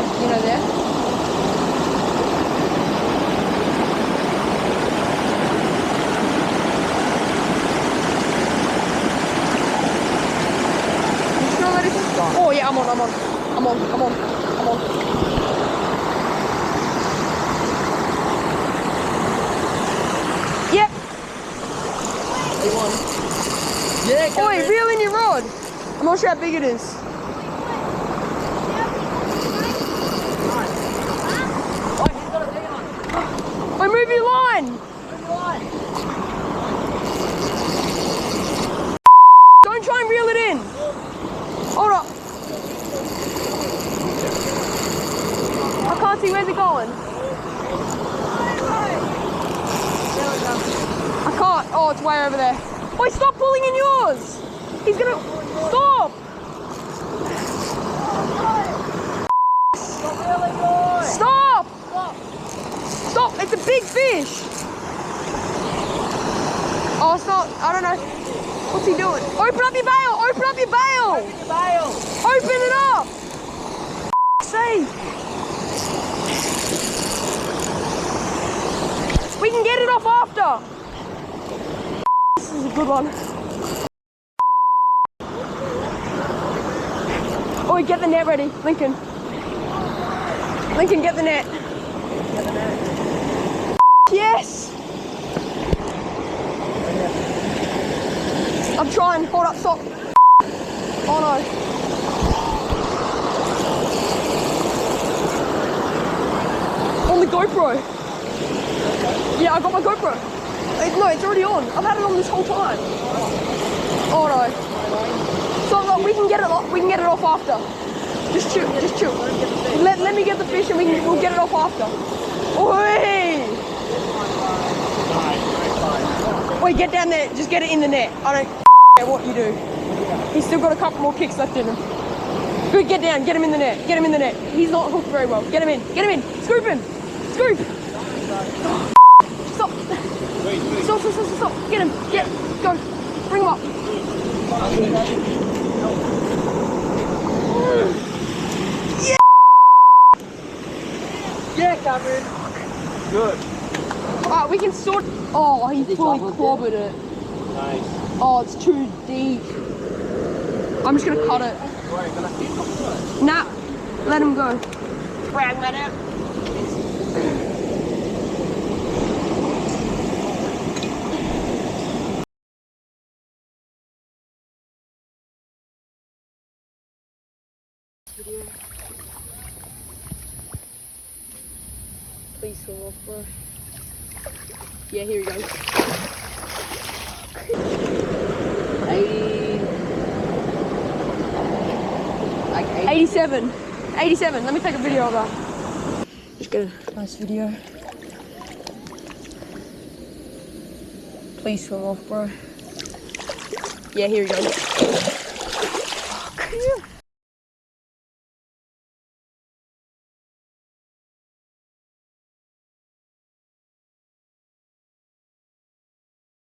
like, you know, there. Oh yeah, I'm on. Yep. Yeah, come Oi, reel in your rod. I'm not sure how big it is. Oi, move your line. Don't try and reel it in. Hold up. I can't see, where's it going? I can't. Oh, it's way over there. Oi, stop pulling in yours. He's gonna... Stop. Stop. Stop. It's a big fish. Oh, it's not. I don't know. What's he doing? Open up your bail. Open up your bail. Open it up. Sake. We can get it off after. This is a good one. Oh, get the net ready, Lincoln. Lincoln, get the net. Yes. I'm trying. Hold up, stop. Oh no. On the GoPro. Yeah, I got my GoPro. No, it's already on. I've had it on this whole time. Oh no. So look, we can get it off after. Just chill. Let me get the fish and we'll get it off after. Oi! Wait, get down there. Just get it in the net. I don't care what you do. He's still got a couple more kicks left in him. Good, get down. Get him in the net. Get him in the net. He's not hooked very well. Get him in. Get him in. Scoop him. Scoop. Stop. Stop. Get him. Go. Bring him up. Yeah. Yeah, Cameron. Good. Alright, we can sort. Oh, he fully clobbered it. Nice. Oh, it's too deep. I'm just gonna cut it. Nah, let him go. Drag that out. Please swim off, bro. Yeah, here he goes. 87. 87. Let me take a video of that. Just get a nice video. Please swim off, bro. Yeah, here he goes.